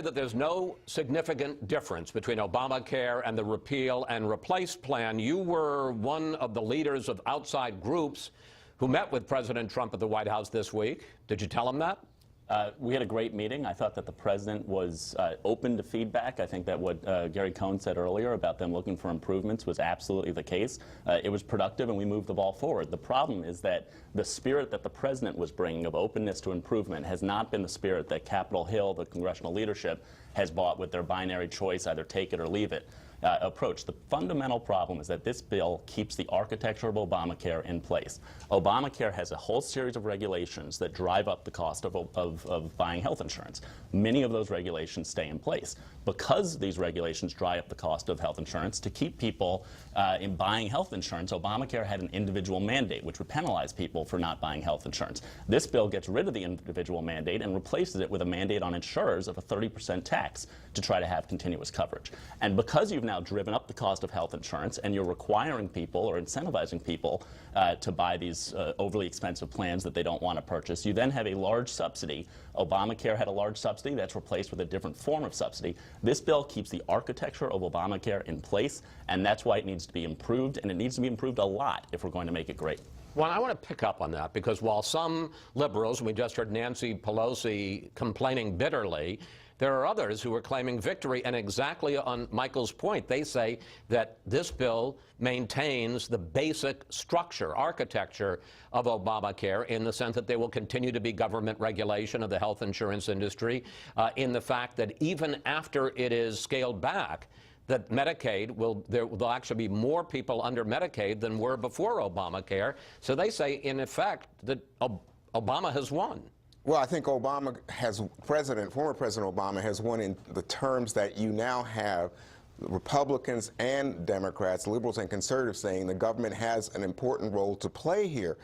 that there's no significant difference between Obamacare and the repeal and replace plan. You were one of the leaders of outside groups who met with President Trump at the White House this week. Did you tell him that? We had a great meeting. I thought that the president was open to feedback. I think that what Gary Cohn said earlier about them looking for improvements was absolutely the case. It was productive, and we moved the ball forward. The problem is that the spirit that the president was bringing of openness to improvement has not been the spirit that Capitol Hill, the congressional leadership, has bought with their binary choice, either take it or leave it approach. The fundamental problem is that this bill keeps the architecture of Obamacare in place. Obamacare has a whole series of regulations that drive up the cost of buying health insurance. Many of those regulations stay in place. Because these regulations drive up the cost of health insurance, to keep people in buying health insurance, Obamacare had an individual mandate, which would penalize people for not buying health insurance. This bill gets rid of the individual mandate and replaces it with a mandate on insurers of a 30% tax to try to have continuous coverage. And because you've now driven up the cost of health insurance and you're requiring people or incentivizing people to buy these overly expensive plans that they don't want to purchase, you then have a large subsidy. Obamacare had a large subsidy that's replaced with a different form of subsidy. This bill keeps the architecture of Obamacare in place, and that's why it needs to be improved, and it needs to be improved a lot if we're going to make it great. Well, I want to pick up on that, because while some liberals, we just heard Nancy Pelosi complaining bitterly, there are others who are claiming victory, and exactly on Michael's point, they say that this bill maintains the basic structure, architecture of Obamacare, in the sense that there will continue to be government regulation of the health insurance industry, in the fact that even after it is scaled back, that Medicaid there'll actually be more people under Medicaid than were before Obamacare. So they say, in effect, that Obama has won. Well, I think former President Obama has won in the terms that you now have Republicans and Democrats, liberals and conservatives, saying the government has an important role to play here.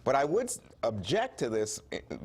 But I would object to this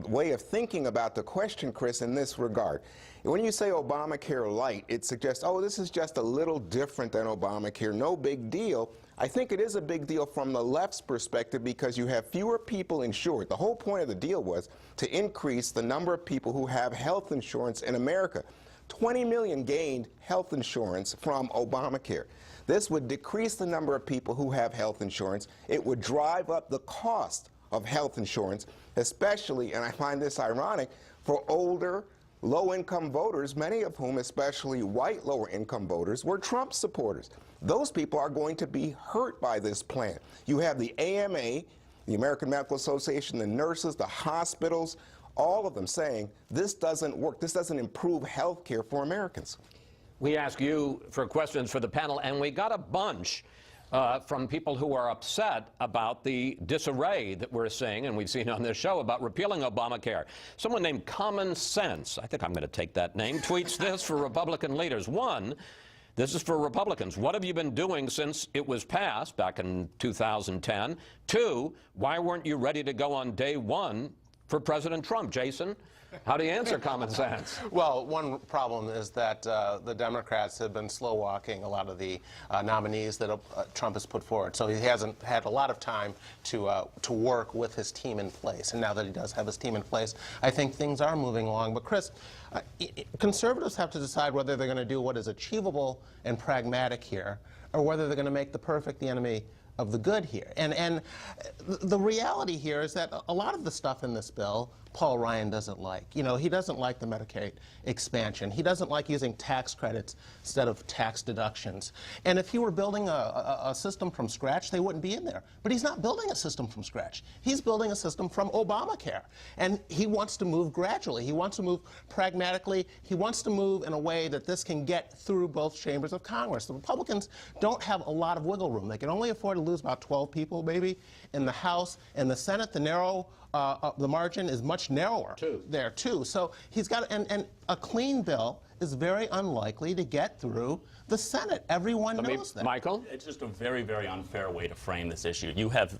way of thinking about the question, Chris, in this regard. When you say Obamacare light, it suggests, oh, this is just a little different than Obamacare, no big deal. I think it is a big deal from the left's perspective, because you have fewer people insured. The whole point of the deal was to increase the number of people who have health insurance in America. 20 million gained health insurance from Obamacare. This would decrease the number of people who have health insurance. It would drive up the cost of health insurance, especially, and I find this ironic, for older, low-income voters, many of whom, especially white lower-income voters, were Trump supporters. Those people are going to be hurt by this plan. You have the AMA, the American Medical Association, the nurses, the hospitals, all of them saying this doesn't work. This doesn't improve health care for Americans. We asked you for questions for the panel, and we got a bunch from people who are upset about the disarray that we're seeing, and we've seen on this show, about repealing Obamacare. Someone named Common Sense, I think I'm going to take that name, tweets this for Republican leaders. One, this is for Republicans. What have you been doing since it was passed back in 2010? Two, why weren't you ready to go on day one for President Trump? Jason, how do you answer Common Sense? Well, one problem is that the Democrats have been slow-walking a lot of the nominees that Trump has put forward. So he hasn't had a lot of time to work with his team in place. And now that he does have his team in place, I think things are moving along. But Chris, conservatives have to decide whether they're going to do what is achievable and pragmatic here, or whether they're going to make the perfect the enemy of the good here. And the reality here is that a lot of the stuff in this bill Paul Ryan doesn't like. You know, he doesn't like the Medicaid expansion. He doesn't like using tax credits instead of tax deductions. And if he were building a system from scratch, they wouldn't be in there. But he's not building a system from scratch. He's building a system from Obamacare. And he wants to move gradually. He wants to move pragmatically. He wants to move in a way that this can get through both chambers of Congress. The Republicans don't have a lot of wiggle room. They can only afford to lose about 12 people, maybe, in the House. In the Senate, the margin is much narrower there, too. So he's got, and a clean bill is very unlikely to get through the Senate. Everyone knows that. Michael? It's just a very, very unfair way to frame this issue. You have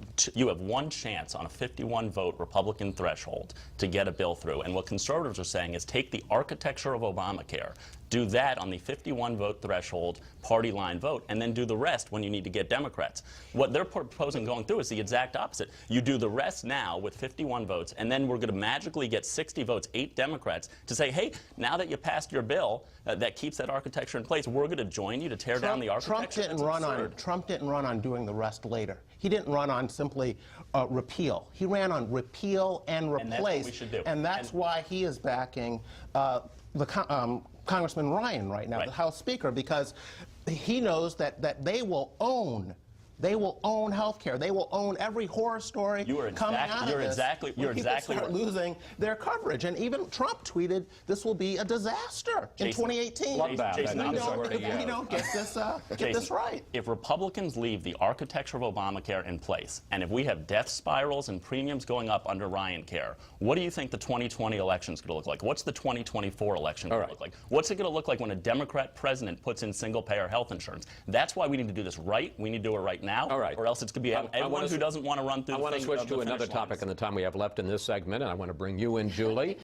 one chance on a 51-vote Republican threshold to get a bill through. And what conservatives are saying is take the architecture of Obamacare, Do that on the 51 vote threshold, party line vote, and then do the rest when you need to get Democrats. What they're proposing going through is the exact opposite. You do the rest now with 51 votes, and then we're going to magically get 60 votes, 8 Democrats, to say, hey, now that you passed your bill that keeps that architecture in place, we're going to join you to tear down the architecture. Trump didn't run on doing the rest later. He didn't run on simply repeal. He ran on repeal and replace. And that's what we should do. And that's why he is backing Congressman Ryan right now, the House Speaker, because he knows that they will own. They will own health care. They will own every horror story coming out of this. People start losing their coverage. And even Trump tweeted, this will be a disaster in 2018. If we don't get this right. If Republicans leave the architecture of Obamacare in place, and if we have death spirals and premiums going up under Ryan Care, what do you think the 2020 election is going to look like? What's the 2024 election going to look like? What's it going to look like when a Democrat president puts in single-payer health insurance? That's why we need to do this right. We need to do it right now. All right. Or else it's going to be everyone who doesn't want to run through the I want to switch to another finish topic lines. in the time we have left in this segment, and I want to bring you in, Julie.